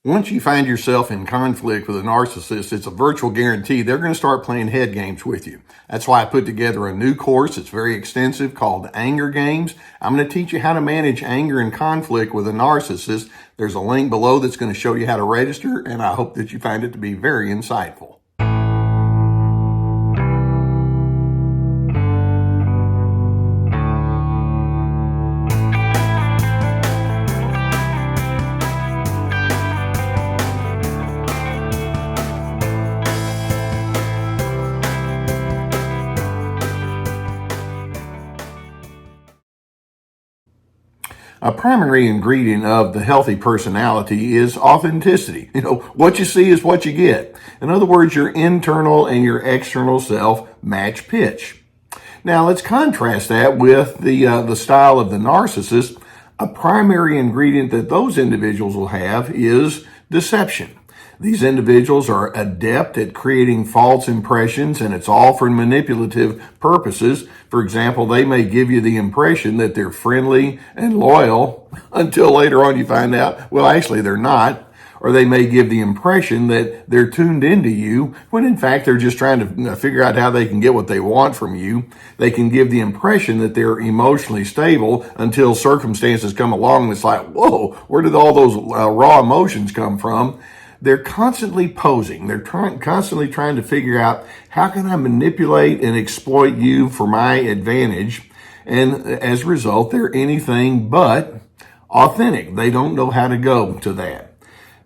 Once you find yourself in conflict with a narcissist, it's a virtual guarantee they're going to start playing head games with you. That's why I put together a new course. It's very extensive called Anger Games. I'm going to teach you how to manage anger and conflict with a narcissist. There's a link below that's going to show you how to register, and I hope that you find it to be very insightful. A primary ingredient of the healthy personality is authenticity. What you see is what you get. In other words, your internal and your external self match pitch. Now, let's contrast that with the style of the narcissist. A primary ingredient that those individuals will have is deception. These individuals are adept at creating false impressions, and it's all for manipulative purposes. For example, they may give you the impression that they're friendly and loyal until later on you find out, well, actually they're not. Or they may give the impression that they're tuned into you when in fact they're just trying to figure out how they can get what they want from you. They can give the impression that they're emotionally stable until circumstances come along and it's like, whoa, where did all those raw emotions come from? They're constantly posing. They're constantly trying to figure out, how can I manipulate and exploit you for my advantage? And as a result, they're anything but authentic. They don't know how to go to that.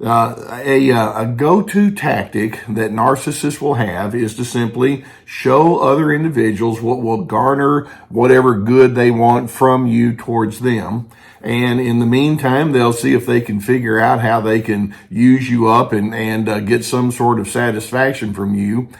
A go-to tactic that narcissists will have is to simply show other individuals what will garner whatever good they want from you towards them. And in the meantime, they'll see if they can figure out how they can use you up and get some sort of satisfaction from you,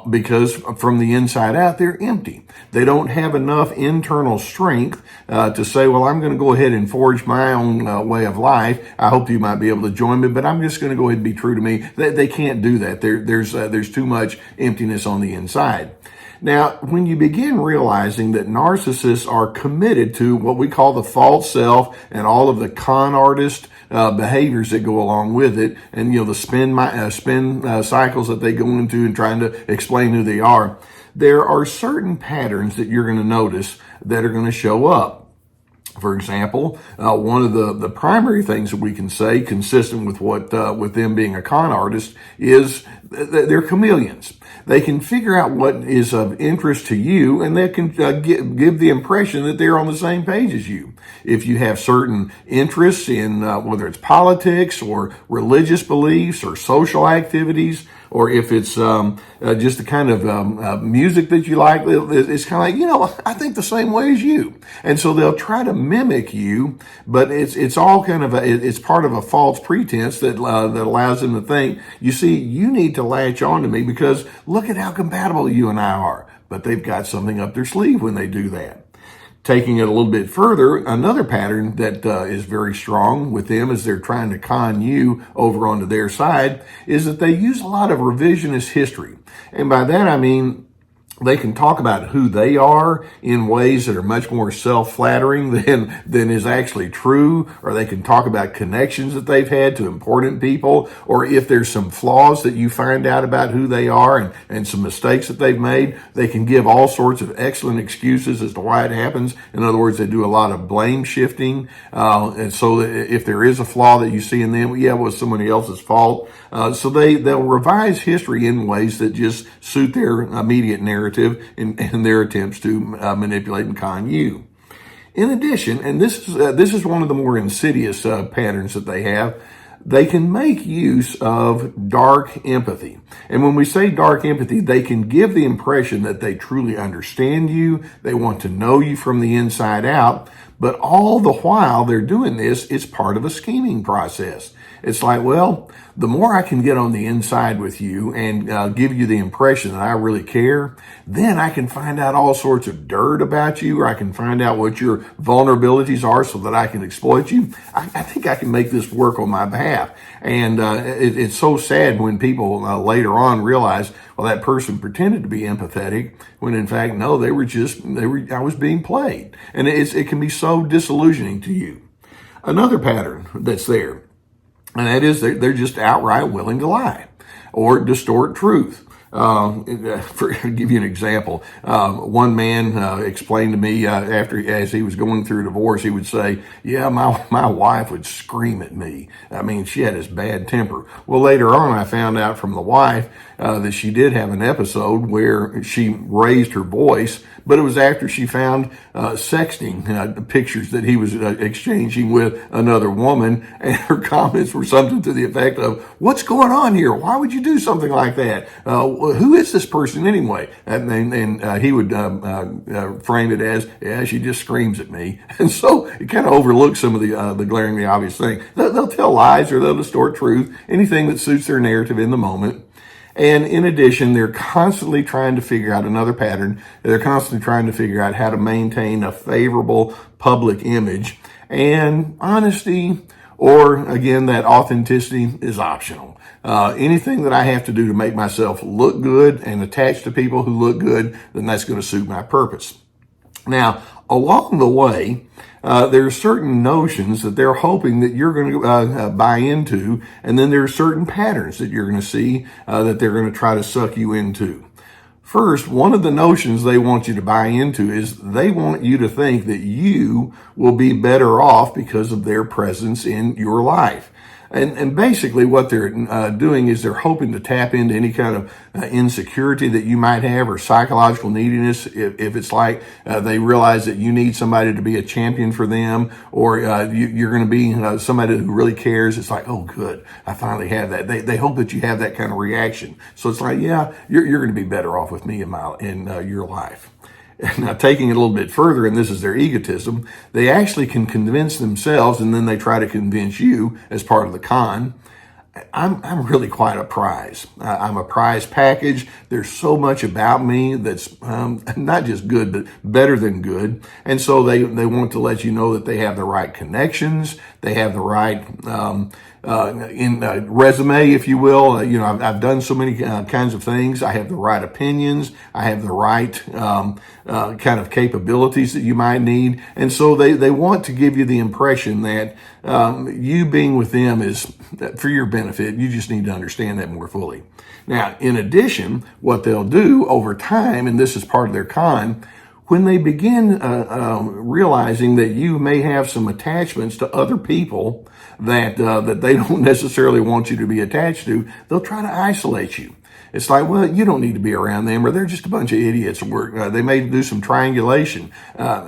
because from the inside out, they're empty. They don't have enough internal strength to say, well, I'm going to go ahead and forge my own way of life. I hope you might be able to join me, but I'm just going to go ahead and be true to me. They can't do that. There's too much emptiness on the inside. Now, when you begin realizing that narcissists are committed to what we call the false self and all of the con artist behaviors that go along with it, and the spin cycles that they go into and trying to explain who they are, there are certain patterns that you're going to notice that are going to show up. For example, one of the primary things that we can say, consistent with with them being a con artist, is they're chameleons. They can figure out what is of interest to you, and they can give the impression that they're on the same page as you. If you have certain interests in whether it's politics or religious beliefs or social activities, or if it's just the kind of music that you like, it's kind of like, I think the same way as you. And so they'll try to mimic you, but it's all kind of it's part of a false pretense that allows them to think, you see, you need to latch on to me because look at how compatible you and I are. But they've got something up their sleeve when they do that. Taking it a little bit further, another pattern that is very strong with them as they're trying to con you over onto their side is that they use a lot of revisionist history. And by that I mean they can talk about who they are in ways that are much more self-flattering than is actually true, or they can talk about connections that they've had to important people, or if there's some flaws that you find out about who they are and some mistakes that they've made, they can give all sorts of excellent excuses as to why it happens. In other words, they do a lot of blame shifting, and so if there is a flaw that you see in them, it was somebody else's fault. So they'll revise history in ways that just suit their immediate narrative in their attempts to manipulate and con you. In addition, and this is one of the more insidious patterns that they have, they can make use of dark empathy. And when we say dark empathy, they can give the impression that they truly understand you, they want to know you from the inside out, but all the while they're doing this, it's part of a scheming process. It's like, well, the more I can get on the inside with you and give you the impression that I really care, then I can find out all sorts of dirt about you, or I can find out what your vulnerabilities are so that I can exploit you. I think I can make this work on my behalf. And it's so sad when people later on realize, well, that person pretended to be empathetic when in fact, no, I was being played. And it can be so disillusioning to you. Another pattern that's there And that is they're just outright willing to lie or distort truth. I'll give you an example. One man explained to me as he was going through a divorce, he would say, "Yeah, my wife would scream at me. I mean, she had this bad temper." Well, later on, I found out from the wife that she did have an episode where she raised her voice, but it was after she found sexting pictures that he was exchanging with another woman, and her comments were something to the effect of, "What's going on here? Why would you do something like that? Who is this person anyway?" And he would frame it as, "Yeah, she just screams at me." And so it kind of overlooks some of the glaringly obvious thing. They'll tell lies or they'll distort truth, anything that suits their narrative in the moment. And in addition, they're constantly trying to figure out another pattern. They're constantly trying to figure out how to maintain a favorable public image. And honesty, or again, that authenticity, is optional. Anything that I have to do to make myself look good and attach to people who look good, then that's going to suit my purpose. Now, along the way, there are certain notions that they're hoping that you're going to buy into, and then there are certain patterns that you're going to see that they're going to try to suck you into. First, one of the notions they want you to buy into is they want you to think that you will be better off because of their presence in your life. And basically what they're doing is they're hoping to tap into any kind of insecurity that you might have or psychological neediness. If it's like they realize that you need somebody to be a champion for them, or you're going to be somebody who really cares, it's like, "Oh, good, I finally have that." They hope that you have that kind of reaction. So it's like, "Yeah, you're going to be better off with me in your life." Now, taking it a little bit further, and this is their egotism, they actually can convince themselves, and then they try to convince you as part of the con. I'm really quite a prize. I'm a prize package. There's so much about me that's not just good, but better than good. And so they want to let you know that they have the right connections. They have the right resume, if you will. I've done so many kinds of things. I have the right opinions. I have the right kind of capabilities that you might need. And so they want to give you the impression that you being with them is for your benefit. You just need to understand that more fully. Now, in addition, what they'll do over time, and this is part of their con, when they begin realizing that you may have some attachments to other people that they don't necessarily want you to be attached to, they'll try to isolate you. It's like, "Well, you don't need to be around them," or "They're just a bunch of idiots." Or they may do some triangulation.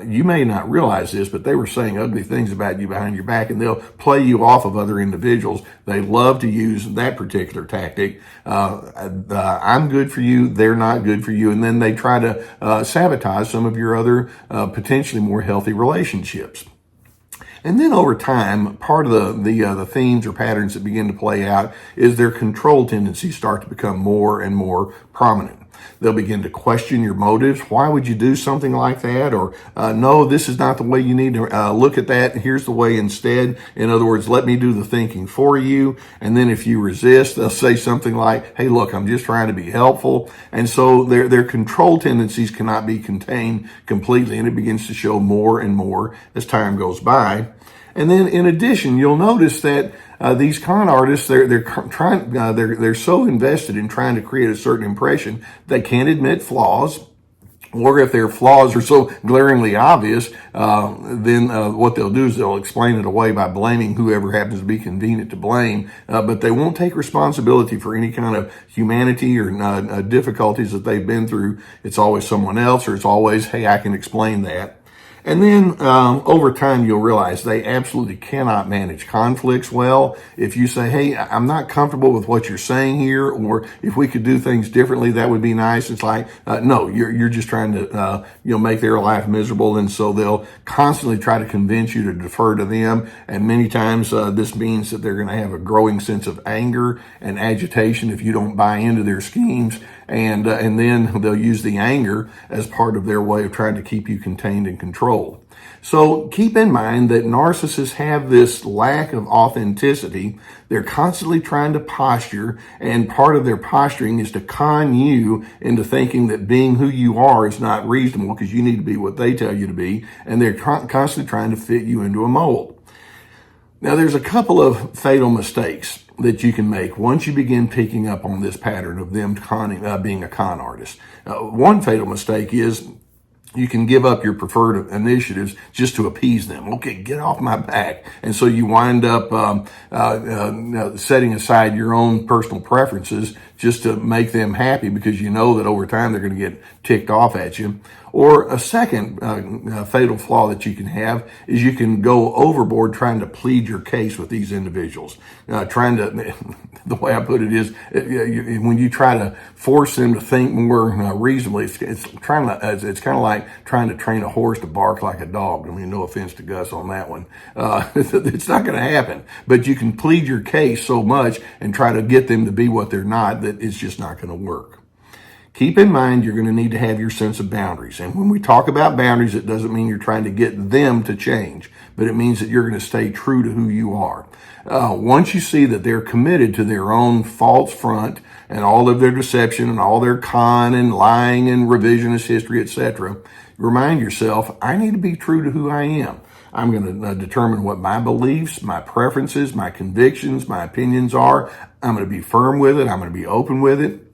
You may not realize this, but they were saying ugly things about you behind your back, and they'll play you off of other individuals. They love to use that particular tactic. I'm good for you, they're not good for you, and then they try to sabotage some of your other potentially more healthy relationships. And then over time, part of the themes or patterns that begin to play out is their control tendencies start to become more and more prominent. They'll begin to question your motives. "Why would you do something like that?" Or, "No, this is not the way you need to look at that. Here's the way instead." In other words, "Let me do the thinking for you." And then if you resist, they'll say something like, "Hey, look, I'm just trying to be helpful." And so their control tendencies cannot be contained completely, and it begins to show more and more as time goes by. And then, in addition, you'll notice that these con artists, they're so invested in trying to create a certain impression, they can't admit flaws. Or if their flaws are so glaringly obvious, then what they'll do is they'll explain it away by blaming whoever happens to be convenient to blame. But they won't take responsibility for any kind of humanity or difficulties that they've been through. It's always someone else, or it's always, "Hey, I can explain that." And then over time, you'll realize they absolutely cannot manage conflicts well. If you say, "Hey, I'm not comfortable with what you're saying here," or "If we could do things differently, that would be nice," it's like, no, you're just trying to make their life miserable. And so they'll constantly try to convince you to defer to them. And many times this means that they're going to have a growing sense of anger and agitation if you don't buy into their schemes. And then they'll use the anger as part of their way of trying to keep you contained and controlled. So keep in mind that narcissists have this lack of authenticity. They're constantly trying to posture, and part of their posturing is to con you into thinking that being who you are is not reasonable because you need to be what they tell you to be, and they're constantly trying to fit you into a mold. Now, there's a couple of fatal mistakes that you can make once you begin picking up on this pattern of them being a con artist. One fatal mistake is you can give up your preferred initiatives just to appease them. Okay, get off my back. And so you wind up setting aside your own personal preferences just to make them happy because you know that over time they're going to get ticked off at you. Or a second fatal flaw that you can have is you can go overboard trying to plead your case with these individuals. The way I put it is, when you try to force them to think more reasonably, it's kind of like trying to train a horse to bark like a dog. I mean, no offense to Gus on that one. It's not going to happen. But you can plead your case so much and try to get them to be what they're not that it's just not going to work. Keep in mind, you're going to need to have your sense of boundaries. And when we talk about boundaries, it doesn't mean you're trying to get them to change, but it means that you're going to stay true to who you are. Once you see that they're committed to their own false front and all of their deception and all their con and lying and revisionist history, etc., remind yourself, I need to be true to who I am. I'm going to determine what my beliefs, my preferences, my convictions, my opinions are. I'm going to be firm with it. I'm going to be open with it.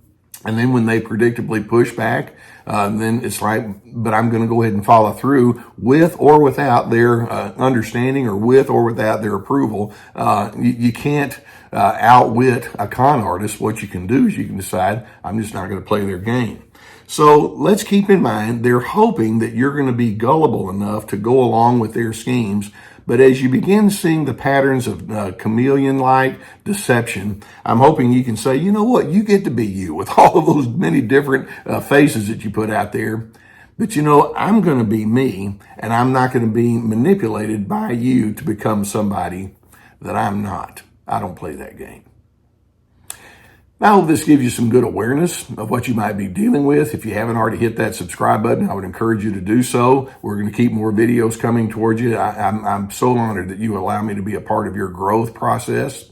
And then when they predictably push back, then it's like, but I'm going to go ahead and follow through with or without their understanding or with or without their approval. You can't outwit a con artist. What you can do is you can decide, I'm just not going to play their game. So let's keep in mind, they're hoping that you're going to be gullible enough to go along with their schemes. But as you begin seeing the patterns of chameleon-like deception, I'm hoping you can say, you know what, you get to be you with all of those many different faces that you put out there. But you know, I'm going to be me, and I'm not going to be manipulated by you to become somebody that I'm not. I don't play that game. I hope this gives you some good awareness of what you might be dealing with. If you haven't already hit that subscribe button, I would encourage you to do so. We're going to keep more videos coming towards you. I'm so honored that you allow me to be a part of your growth process.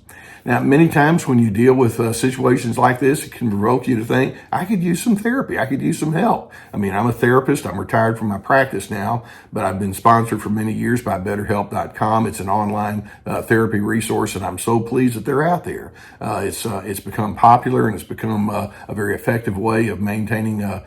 Now, many times when you deal with situations like this, it can provoke you to think, I could use some therapy. I could use some help. I mean, I'm a therapist. I'm retired from my practice now, but I've been sponsored for many years by BetterHelp.com. It's an online therapy resource, and I'm so pleased that they're out there. It's become popular, and it's become a very effective way of maintaining a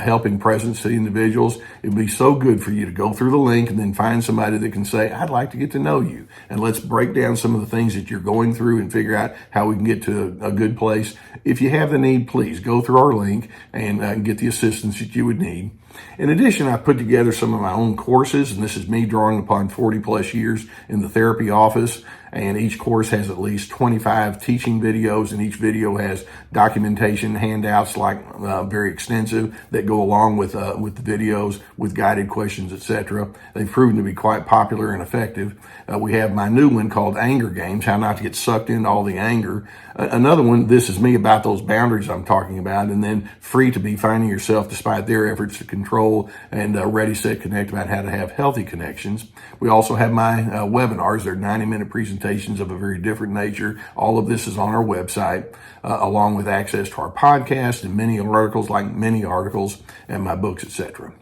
helping presence to individuals. It would be so good for you to go through the link and then find somebody that can say, I'd like to get to know you, and let's break down some of the things that you're going through and figure out how we can get to a good place. If you have the need, please go through our link and get the assistance that you would need. In addition, I put together some of my own courses, and this is me drawing upon 40 plus years in the therapy office. And each course has at least 25 teaching videos, and each video has documentation, handouts, like very extensive, that go along with the videos with guided questions, etc. They've proven to be quite popular and effective. We have my new one called Anger Games, how not to get sucked into all the anger. Another one, This Is Me, about those boundaries I'm talking about, and then Free to Be, Finding Yourself Despite Their Efforts to Control, and Ready, Set, Connect, about how to have healthy connections. We also have my webinars. They're 90-minute presentations of a very different nature. All of this is on our website, along with access to our podcast and many articles, like many articles, and my books, etc.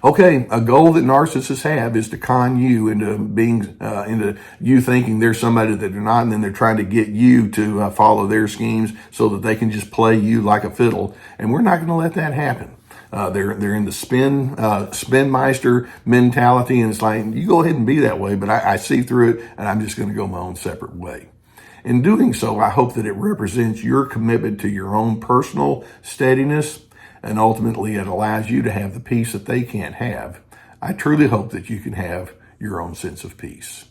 Okay, a goal that narcissists have is to con you into you thinking they're somebody that they're not, and then they're trying to get you to follow their schemes so that they can just play you like a fiddle. And we're not going to let that happen. They're in the spinmeister mentality, and it's like, you go ahead and be that way, but I see through it, and I'm just going to go my own separate way. In doing so, I hope that it represents your commitment to your own personal steadiness, and ultimately it allows you to have the peace that they can't have. I truly hope that you can have your own sense of peace.